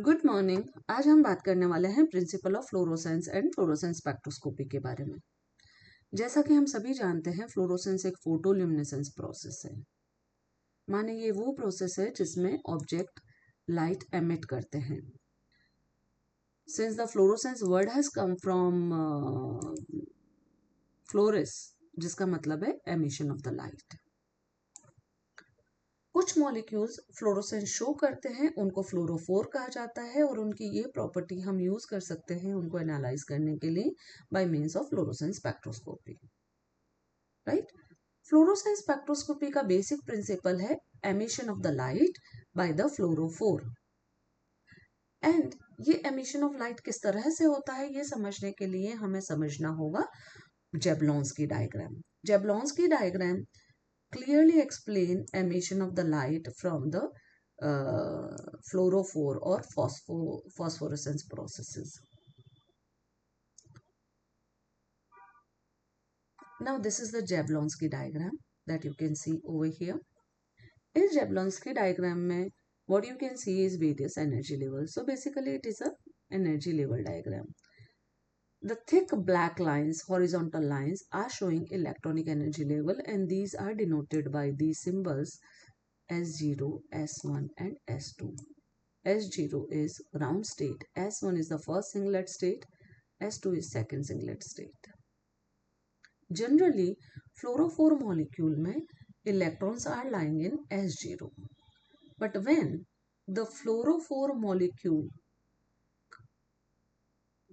Good morning. आज हम बात करने वाले हैं principle of fluorescence and fluorescence spectroscopy के बारे में। जैसा कि हम सभी जानते हैं, फ्लोरोसेंस एक फोटोल्यूमिनेसेंस प्रोसेस है। माने ये वो प्रोसेस है जिसमें ऑब्जेक्ट लाइट एमिट करते हैं। Since the fluorescence word has come from फ्लोरिस, जिसका मतलब है एमिशन ऑफ द लाइट। कुछ मॉलिक्यूल्स फ्लोरोसेंस शो करते हैं, उनको फ्लोरोफोर कहा जाता है और उनकी ये प्रॉपर्टी हम यूज कर सकते हैं उनको एनालाइज करने के लिए by means of fluorescence spectroscopy. Right. Fluorescence spectroscopy का बेसिक प्रिंसिपल है emission of the light by the fluorophore. And ये एमिशन ऑफ लाइट किस तरह से होता है, ये समझने के लिए हमें समझना होगा Jablonski diagram. Jablonski diagram clearly explain emission of the light from the fluorophore or phosphorescence processes. Now this is the Jablonski diagram that you can see over here. In Jablonski diagram mein, what you can see is various energy levels. So basically it is a energy level diagram. The thick black lines, horizontal lines, are showing electronic energy level, and these are denoted by these symbols S0, S1 and S2. S0 is ground state, S1 is the first singlet state, S2 is second singlet state. Generally, fluorophore molecule में electrons are lying in S0. But when the fluorophore molecule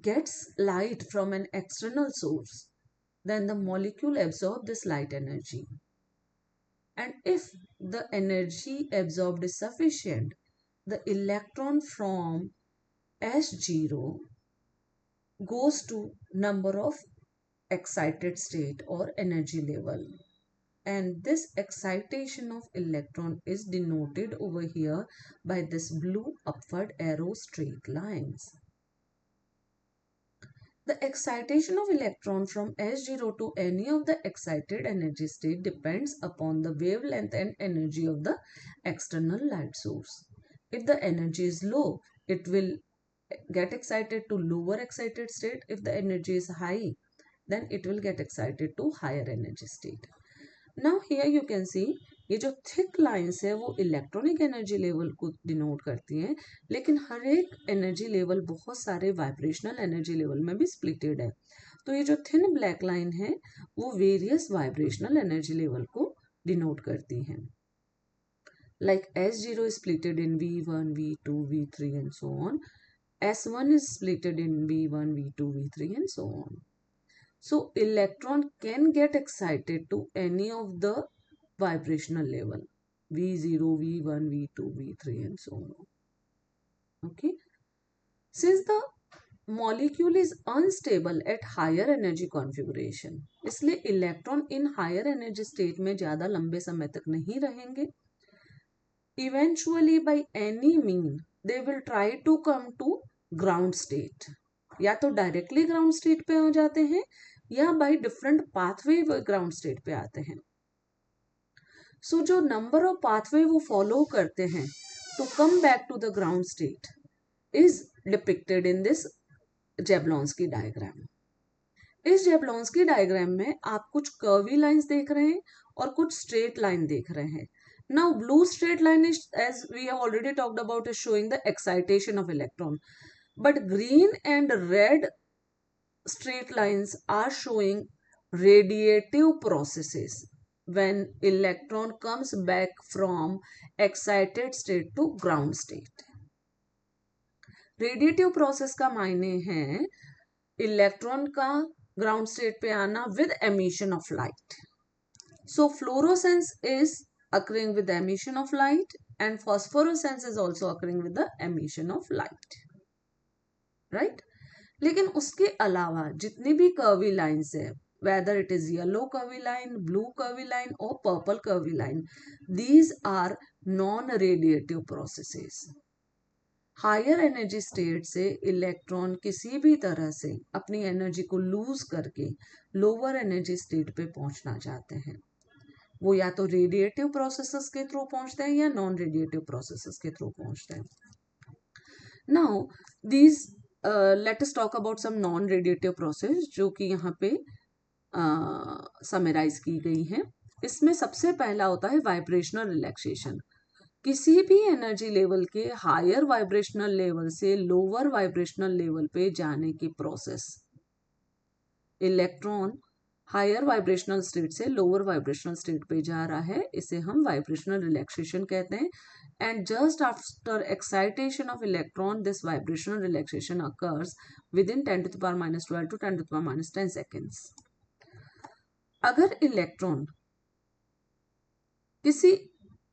gets light from an external source, then the molecule absorbs this light energy. And if the energy absorbed is sufficient, the electron from S0 goes to number of excited state or energy level. And this excitation of electron is denoted over here by this blue upward arrow straight lines. The excitation of electron from S0 to any of the excited energy state depends upon the wavelength and energy of the external light source. If the energy is low, it will get excited to lower excited state. If the energy is high, then it will get excited to higher energy state. Now here you can see ये जो thick lines है वो electronic energy level को denote करती हैं, लेकिन हर एक energy level बहुत सारे वाइब्रेशनल एनर्जी लेवल में भी स्प्लिटेड है। तो ये जो थिन ब्लैक लाइन है वो वेरियस वाइब्रेशनल एनर्जी लेवल को डिनोट करती हैं। Like S0 is splitted in V1, V2, V3 and so on. S1 is splitted in V1, V2, V3 and so on. So electron can get excited to any of the vibrational level V0, V1, V2, V3 and so on. Okay. Since the molecule is unstable at higher energy configuration, इसलिए electron इन higher energy state में ज्यादा लंबे समय तक नहीं रहेंगे. Eventually by any mean they will try to come to ground state. या तो डायरेक्टली ग्राउंड स्टेट पे आ जाते हैं या बाय डिफरेंट पाथवे वो ग्राउंड स्टेट पे आते हैं. सो जो नंबर ऑफ पाथवे वो फॉलो करते हैं to come back to the ground state is depicted in this Jablonski diagram. इस जेबलोन्स्की डायग्राम में आप कुछ कर्वी लाइंस देख रहे हैं और कुछ स्ट्रेट लाइन देख रहे हैं. Now blue straight line is, as we have already talked about, is showing the excitation of electron. But green and red straight lines are showing radiative processes when electron comes back from excited state to ground state. Radiative process का मायने है electron का ground state पे आना with emission of light. So fluorescence is occurring with the emission of light and phosphorescence is also occurring with the emission of light. Right? लेकिन उसके अलावा जितनी भी कर्वी लाइन्स है, whether it is yellow curvy line, blue curvy line or purple curvy line, these are non-radiative processes. Higher energy state से electron किसी भी तरह से अपनी एनर्जी को लूज करके लोअर एनर्जी स्टेट पे पहुंचना चाहते हैं. वो या तो रेडिएटिव प्रोसेसेस के थ्रू पहुंचते हैं या नॉन रेडिएटिव प्रोसेसेस के थ्रू पहुंचते हैं. Now these let us talk about some non radiative process जो कि यहाँ पे समराइज की गई है। इसमें सबसे पहला होता है वाइब्रेशनल रिलैक्सेशन। किसी भी एनर्जी लेवल के हायर वाइब्रेशनल लेवल से लोअर वाइब्रेशनल लेवल पे जाने की process. Electron higher vibrational state से लोअर वाइब्रेशनल स्टेट पे जा रहा है, इसे हम वाइब्रेशनल रिलैक्सेशन कहते हैं। And just after excitation of electron this vibrational relaxation occurs with in 10 to the power -12 to 10 to the power -10 seconds। अगर इलेक्ट्रॉन किसी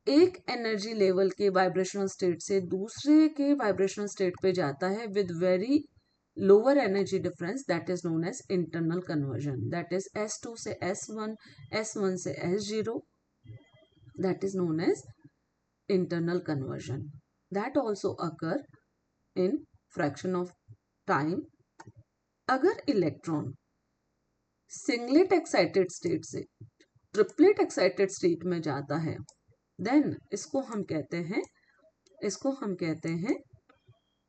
एक एनर्जी लेवल के वाइब्रेशनल स्टेट से दूसरे के वाइब्रेशनल स्टेट पे जाता है with very lower energy difference, that is known as internal conversion. That is S2 से S1, S1 से S0, that is known as internal conversion। That also occur in fraction of time। अगर electron singlet excited state से triplet excited state में जाता है, then इसको हम कहते हैं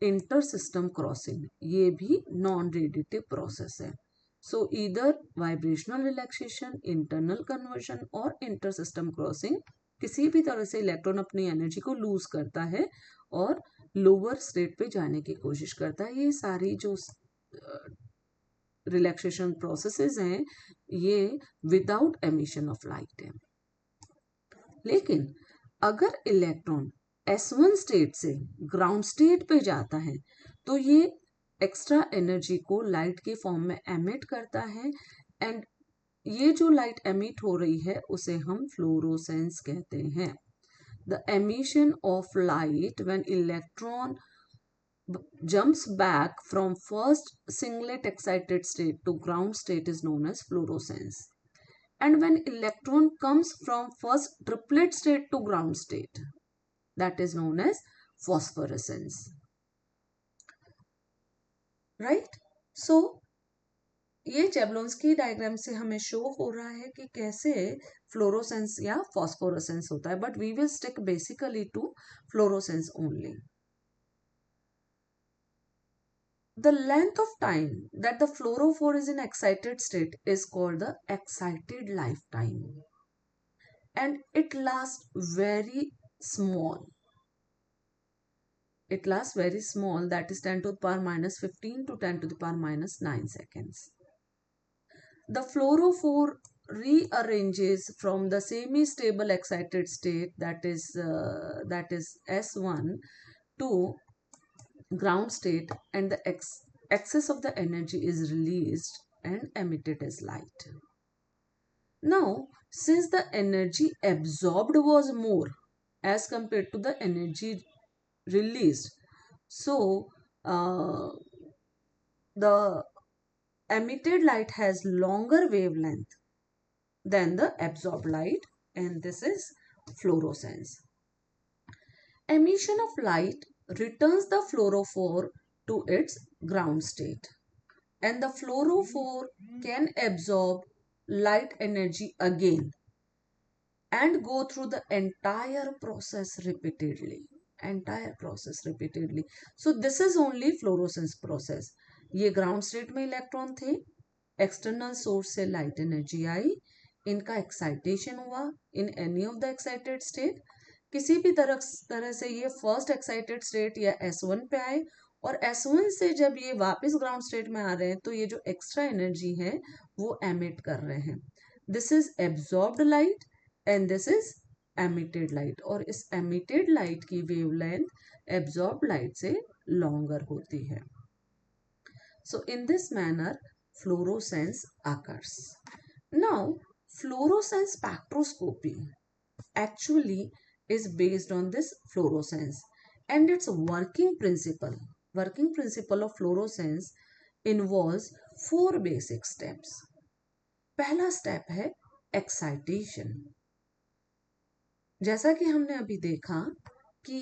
इंटर सिस्टम क्रॉसिंग। ये भी नॉन रेडिएटिव प्रोसेस है। सो either vibrational relaxation, internal conversion और इंटर सिस्टम क्रॉसिंग, किसी भी तरह से इलेक्ट्रॉन अपनी एनर्जी को लूज करता है और लोअर स्टेट पे जाने की कोशिश करता है। ये सारी जो रिलैक्सेशन प्रोसेसेस हैं ये विदाउट एमिशन ऑफ लाइट है। लेकिन अगर इलेक्ट्रॉन S1 स्टेट से ग्राउंड स्टेट पे जाता है तो ये एक्स्ट्रा एनर्जी को लाइट के फॉर्म में एमिट करता है। एंड ये जो लाइट एमिट हो रही है उसे हम फ्लोरोसेंस कहते हैं। The emission of light when electron jumps back from first singlet excited state to ground state is known as fluorescence। And when electron comes from first triplet state to ground state, that is known as phosphorescence। Right? So ये चेबलोंस्की diagram से हमें show हो रहा है कि कैसे fluorescence या phosphorescence होता है, but we will stick basically to fluorescence only. The length of time that the fluorophore is in excited state is called the excited lifetime, and it lasts very small. It lasts very small, that is 10 to the power -15 to 10 to the power -9 seconds। The fluorophore rearranges from the semi-stable excited state, that is S1, to ground state, and the excess of the energy is released and emitted as light। Now, since the energy absorbed was more as compared to the energy released, so the emitted light has longer wavelength than the absorbed light, and this is fluorescence। Emission of light returns the fluorophore to its ground state, and the fluorophore can absorb light energy again and go through the entire process repeatedly। So this is only fluorescence process। ये ground state में electron थे, external source से light energy आई, इनका excitation हुआ in any of the excited state. किसी भी तरह से ये फर्स्ट एक्साइटेड स्टेट या S1 पे आए, और S1 से जब ये वापस ग्राउंड स्टेट में आ रहे हैं तो ये जो एक्स्ट्रा एनर्जी है वो एमिट कर रहे हैं। This is absorbed light and this is emitted light, और इस एमिटेड लाइट की वेवलेंथ एब्जॉर्ब्ड लाइट से लॉन्गर होती है। So in this manner fluorescence occurs। Now fluorescence spectroscopy actually is based on this fluorescence, and its working principle of fluorescence involves 4 basic steps। पहला step है excitation. जैसा कि हमने अभी देखा कि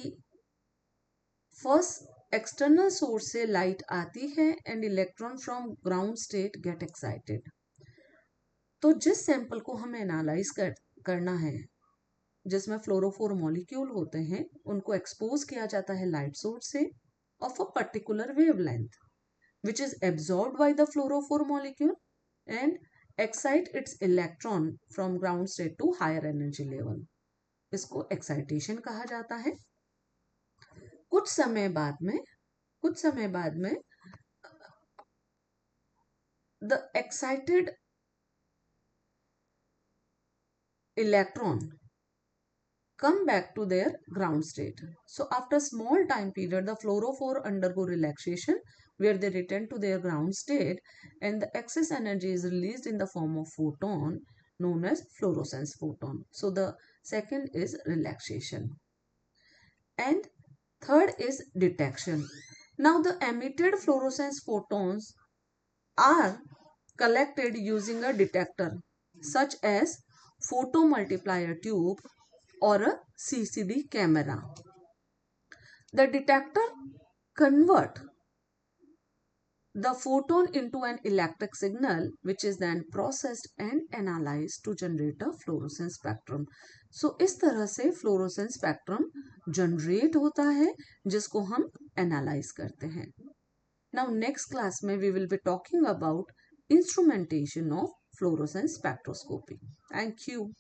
फर्स्ट एक्सटर्नल सोर्स से लाइट आती है and electron from ground state get excited. तो जिस सैंपल को हमें एनालाइज करना है, जिसमें फ्लोरोफोर मॉलिक्यूल होते हैं, उनको एक्सपोज किया जाता है लाइट सोर्स से। of a particular wavelength, which is absorbed by the fluorophore molecule and excite its electron from ground state to higher energy level. इसको excitation कहा जाता है. कुछ समय बाद में the excited electron come back to their ground state. So after small time period, the fluorophore undergo relaxation where they return to their ground state and the excess energy is released in the form of photon known as fluorescence photon. So the second is relaxation. And third is detection. Now the emitted fluorescence photons are collected using a detector such as photomultiplier tube or a CCD camera. The detector convert the photon into an electric signal which is then processed and analyzed to generate a fluorescence spectrum. So इस तरह से fluorescence spectrum generate होता है जिसको हम analyze करते हैं. Now next class में we will be talking about instrumentation of fluorescence spectroscopy. Thank you.